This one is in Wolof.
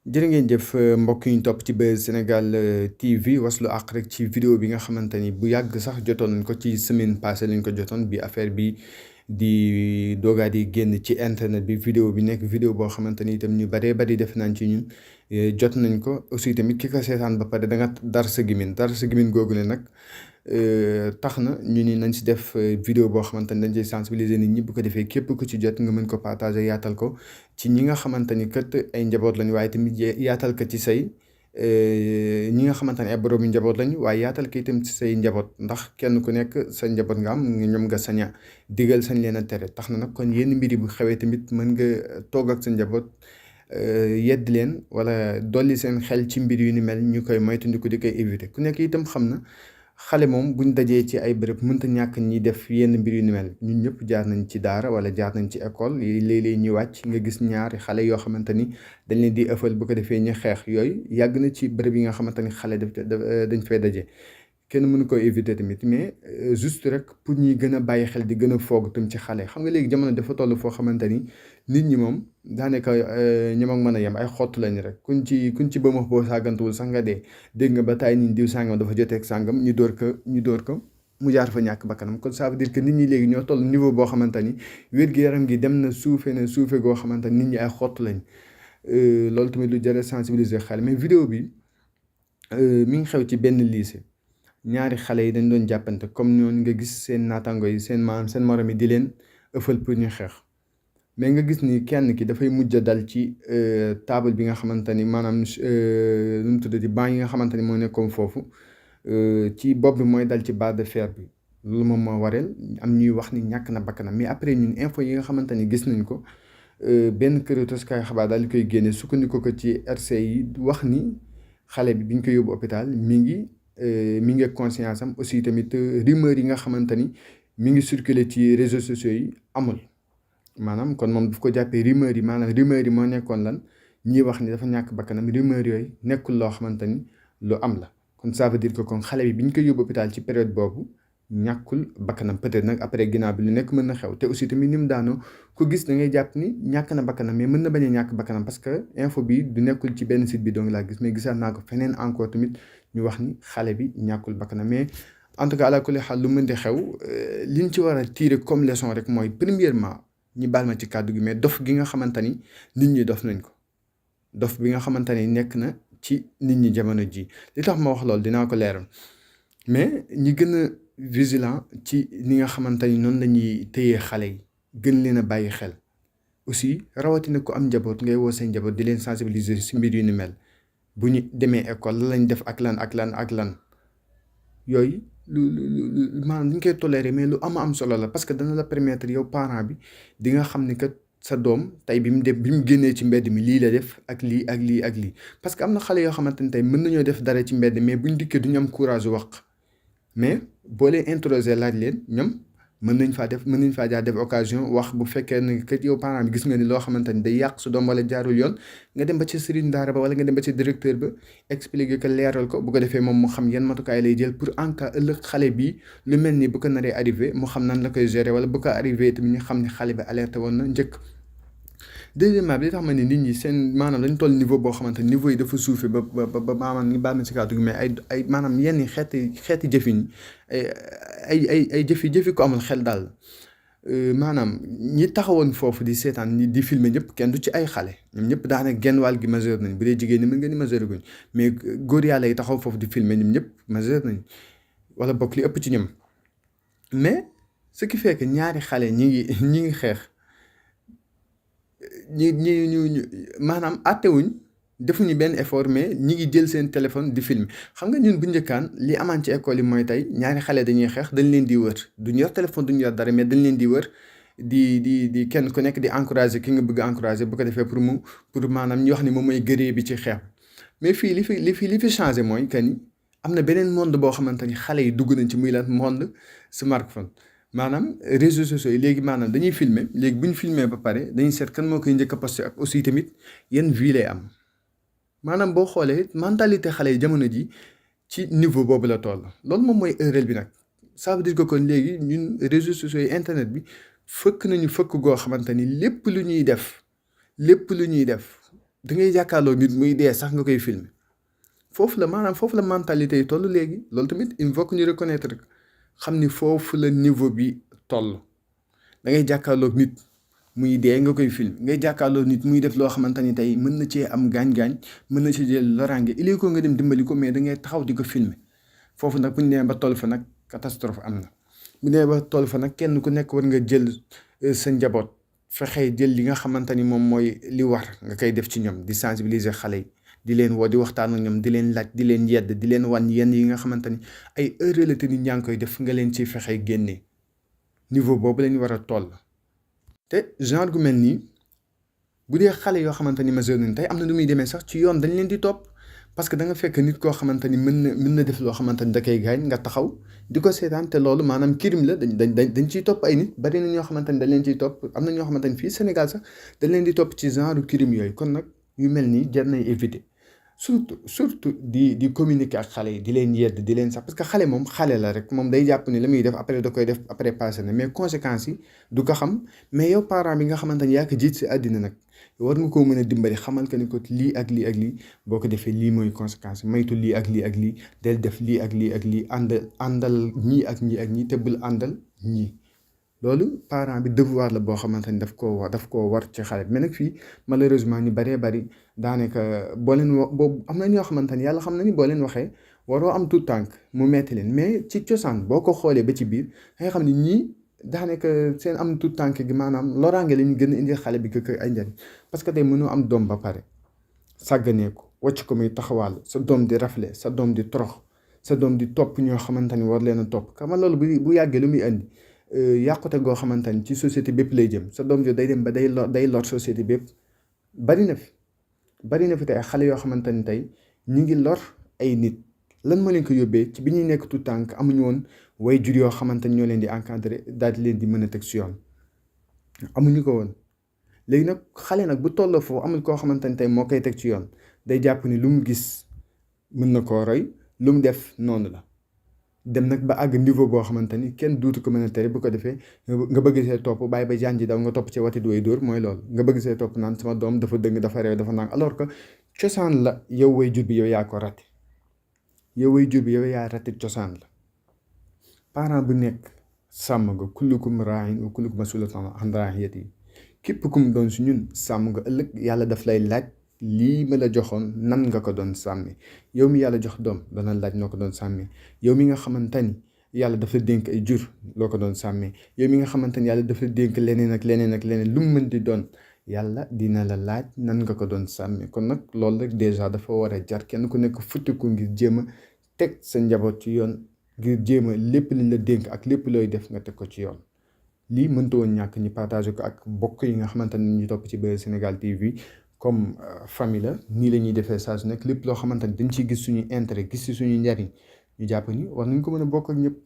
jërë ngeen jëf mbokk yi ñu topp ci Buzz Sénégal TV waslu àq rek ci vidéo bi nga xamante ni bu yàgg sax jotoon nañ ko ci semaine passée lañ ko jotoon bi affaire bi di doogaa di génn ci internet bi vidéo bi nekk vidéo boo xamante ni itam ñu baree bari def nañ ci ñun jot nañ ko aussi tamit ki ko seetaan ba pare da nga dar sa gimin googu ne nag tax na ñu ni nañ si def vidéo boo xamante ni dañ ciy sensibiliser nit ñi bu ko defee képp ku ci jot nga mën ko partager yaatal ko ci ñi nga xamante ni kat ay njaboot lañu waaye tamit yaatal ko ci say ñi nga xamante ne ay boroomi njaboot lañu waaye yaatal ko itam ci say njaboot ndax kenn ku nekk sa njaboot nga am ñoom nga sañ a digal sañ leen a tere tax na nag kon yenn mbir yi bu xewee tamit mën nga toog ak sa njaboot yedd leen wala dolli seen xel ci mbir yu ni mel ñu koy moytandiku di koy éviter ku nekk itam xam na xale moom buñ dajee ci ay bërëb mënta ñàkk ñi def yenn mbir yu ni mel ñun ñëpp jaar nañ ci daara wala jaar nañ ci école yi léeg-léeg ñuy wàcc nga gis ñaari xale yoo xamante ni dañ leen di ëffal bu ko defee ñu xeex yooyu yàgg na ci bërëb yi nga xamante ni xale dañ fay daje kenn mënu ko éviter tamit mais juste rek pour ñuy gën a bàyyi xel di gën a foog tam ci xale xam nga léegi jamono dafa toll foo xamante ni nit ñi moom daanaka ñoom ak mën a yem ay xottu lañ rek kuñ ci ba wax boo sàggantuwul sax nga dégg nga ba taay nii diw sàngam dafa joteeg sàngam ñu dóor ko mu jaar fa ñàkk bakkanam kon ça veut dire que nit ñi léegi ñoo toll niveau boo xamante ni wér-gu-yaram gi dem na suufe goo xamante ni nit ñi ay xottu lañ loolu tamit lu jar a sensibiliser xale mais vidéo bi mi ngi xew ci benn lycée ñaari xale yi dañ doon jàppante comme ñooñu nga gis seen naataango yi seen morom yi di leen ëffal pour ñu xeex mais nga gis ni kenn ki dafay mujj a dal ci table bi nga xamante ni maanaam nu mu tuddati banc yi nga xamante ni moo nekkoon foofu ci bopp bi mooy dal ci barre de fer bi loolu moom moo wareel am ñuy wax ni ñàkk na bakkanam mais après ñun info yi nga xamante ni gis nañ ko benn këru taskaayu xabaar daal di koy génne sukkandiku ko ci RCI yi wax ni xale bi biñ ko yóbbu hôpital mi ngi ak conscience am aussi tamit rumeur yi nga xamante ni mi ngi circuler ci réseaux sociaux yi amul maanaam kon moom daf ko jàppee rumeur yi maanaam rumeur yi moo nekkoon lan ñiy wax ni dafa ñàkk bakkanam rumeur yooyu nekkul loo xamante ni lu am la kon ça veut dire que kon xale bi ñu ko yóbbu hôpital ci période boobu ñàkkul bakkanam peut-être nag après ginnaaw bi lu nekk mën na xew te aussi tamit ni mu daanoo ko gis da ngay jàpp ni ñàkk na bakkanam mais mën na bañ a ñàkk bakkanam parce que info bi du nekkul ci benn site bi donc laa gis mais gisaat naa ko feneen encore tamit ñu wax ni xale bi ñàkkul bakkanam mais en tout cas ala kulli xaal lu mën di xew liñ ci war a tirer comme leçon rek mooy premièrement ñi baal ma ci kàddu gi mais dof gi nga xamante ni nit ñi dof nañ ko dof bi nga xamante ni nekk na ci nit ñi jamono ji li tax ma wax loolu dinaa ko leeral mais ñi gën a vigilant ci ni nga xamante ni noonu la ñuy téyee xale yi gën leen a bàyyi xel aussi rawatina ko am njaboot ngay woo seen njaboot di leen sensibiliser si mbir yu ni mel bu ñu demee école la lañ def ak lan yooyu lu maanaam dañ koy tolérer mais lu am solo la parce que dana la permettre yow parent bi di nga xam ni kat sa doom tey bi mu génnee ci mbedd mi lii la def ak lii ak lii ak lii parce que am na xale yoo xamante ni tey mën nañoo def dara ci mbedd mais buñ dikkee duñu am courage wax mais boo leen introsé laaj leen ñoom mën nañ faa jaar def occasion wax bu fekkee ne kat yow parent bi gis nga ni loo xamante ni day yàq su doom wala jaarul yoon nga dem ba ci sëriñ daara ba wala nga dem ba ci directeur ba expliquer ko leeral ko bu ko defee moom mu xam yan matukaay lay jël pour en cas ëllëg xale bi lu mel ni bu ko naree arrivé mu xam nan la koy gérer wala bu ko arrivé tamit ñu xam ne xale bi alerté woon na njëkk. deuxièmement bi li tax ma ne nit ñi seen maanaam dañ toll niveau boo xamante niveau yi dafa suufee ba maanaam ñu baal ma si kàddu gi mais ay maanaam yenn xeeti jëfin ay jëfi ko amul xel daal maanaam ñi taxawoon foofu di seetaan di filmer ñëpp kenn du ci ay xale ñoom ñëpp daanaka genn wàll gi majeur nañ bu dee jigéen ñi mën nga ni majeur guñ mais góor yàlla yi taxaw foofu di filmer ñoom ñëpp majeur nañ wala bokk li ëpp ci ñoom mais ce qui fait que ñaari xale ñi ngi xeex. ñu maanaam àttewuñ defuñu benn effort mais ñi ngi jël seen téléphone di film xam nga ñun bu njëkkaan li amaan ci école yi mooy tey ñaari xale dañuy xeex dañ leen di wër duñ yor téléphone duñ yor dara mais dañ leen di wër di kenn ku nekk di encourager ki nga bëgg a encourager bu ko defee pour maanaam ñu wax ni moom mooy gëree bi ci xeex mais fii li fi changé mooy que ni am na beneen monde boo xamante ni xale yi dugg nañ ci muy lan monde smartphone. maanaam réseaux sociaux yi léegi maanaam dañuy filmer léegi bu ñu filmer ba pare dañuy seet kan moo koy njëkk a posté ak aussi tamit yan vie lay am maanaam boo xoolee mentalité xale yi jamono ji ci niveau boobu la toll loolu moom mooy erreur bi nag ça veut dire que kon léegi ñun réseaux sociaux yi internet bi fëkk nañu fëkk goo xamante ni lépp lu ñuy def da ngay jàkkaarloo nit muy dee sax nga koy filmer foofu la maanaam foofu la mentalité yi toll léegi loolu tamit il faut que ñu reconnaître rek xam ni foofu la niveau bi toll da ngay jàkkaarloo nit muy dee nga koy film ngay jàkkaarloo nit muy def loo xamante ni tey mën na cee am gaañ-gaañ mën na ci jël loraange il est ko nga dem dimbali ko mais da ngay taxaw di ko filmer foofu nag bu ñu demee ba toll fa nag catastrophe am na bu ñu demee ba toll fa nag kenn ku nekk war nga jël sa njaboot fexe jël li nga xamante ni moom mooy li war nga koy def ci ñoom di sensibiliser xale yi di leen woo di waxtaan ak ñoom di leen laaj di leen yedd di leen wan yenn yi nga xamante ni ay erreur la te nit ñaa ngi koy def nga leen ci fexe génnee niveau boobu lañu war a toll te genre gu mel nii bu dee xale yoo xamante ni majeur nañ tey am na nu muy demee sax ci yoon dañ leen di topp parce que da nga fekk nit koo xamante ni mën na def loo xamante ni da koy gaañ nga taxaw di ko seetaan te loolu maanaam crime la dañ ciy topp ay nit bari na ñoo xamante ni dañ leen ciy topp am na ñoo xamante ni fii Sénégal sax dañ leen di topp ci genre crime yooyu kon nag yu mel nii jar nay éviter surtout di communiquer ak xale yi di leen yedd di leen sax parce que xale moom xale la rek moom day jàpp ni la muy def après da koy def après passé na mais conséquences yi du ko xam mais yow parent bi nga xamante ni yaa ko jiit si àddina nag war nga koo mën a dimbali xamal que ni ko lii ak lii ak lii boo ko defee lii mooy conséquence maytu lii ak lii ak lii del def lii ak lii ak lii àndal ñii ak ñii ak ñii te bul àndal ñii loolu parent bi devoir la boo xamante ni daf koo war ci xale mais nag fii malheureusement ñu baree bari daanaka boo leen boobu am na ñoo xamante ni yàlla xam na ni boo leen waxee waroo am tout tànk mu metti leen mais ci cosaan boo ko xoolee ba ci biir da nga xam ni ñii daanaka seen am tout tànk gi maanaam loraange la ñu gën a indi xale bi que ay njariñ parce que tey mënoo am doom ba pare sàgganee ko wàcc ko muy taxawaal sa doom di rafle sa doom di torox sa doom di topp ñoo xamante ni war leen a topp xam nga loolu bu yàggee lu muy indi yàqute goo xamante ni ci société bépp lay jëm sa doom jo day dem ba day lor société bépp bari na fi tey ay xale yoo xamante ni tey ñu ngi lor ay nit lan moo leen ko yóbbee ci bi ñuy nekk tout tànk amuñu woon way jur yoo xamante ni ñoo leen di encadré daal di leen di mën a teg si yoon amuñu ko woon léegi nag xale nag bu tolloo foofu amul koo xamante ni tey moo koy teg ci yoon day jàpp ni lu mu gis mën na koo roy lu mu def noonu la dem nag ba àgg niveau boo xamante ni kenn duutu ko mën a tere bu ko defee nga bëgg see topp bàyyi ba jaan ji daw nga topp ci wati way dóor mooy loolu nga bëgg see topp naan sama doom dafa dëng dafa réew dafa naan alors que cosaan la yow way jur bi yow yaa ko raté yow way jur bi yow yaa raté cosaan la parent bu nekk sàmm nga kullukum raayin wa kullukum mas'uulun an ra'iyyatihi képp kum doon si ñun sàmm nga ëllëg yàlla daf lay laaj lii ma la joxoon nan nga ko doon sàmmee yow mi yàlla jox doom dana laaj noo ko doon sàmmee yow mi nga xamante ni yàlla dafa dénk ay jur loo ko doon sàmmee yow mi nga xamante ni yàlla dafa dénk leneen ak leneen ak leneen lu mu mën di doon yàlla dina la laaj nan nga ko doon sàmmee kon nag loolu rek déjà dafa war a jar kenn ku nekk futtiku ngir jéem a teg sa njaboot ci yoon ngir jéem a lépp liñ la dénk ak lépp looy def nga teg ko ci yoon lii mënta woon ñàkk ñu partagé ko ak mbokk yi nga xamante ni ñu topp ci Buzz Sénégal TV comme famille la nii la ñuy defee saa su nekk lépp loo xamante ni dañ ciy gis suñuy intérêt gis ci suñuy njariñ ñu jàpp ni war nañ ko mën a bokk ak ñëpp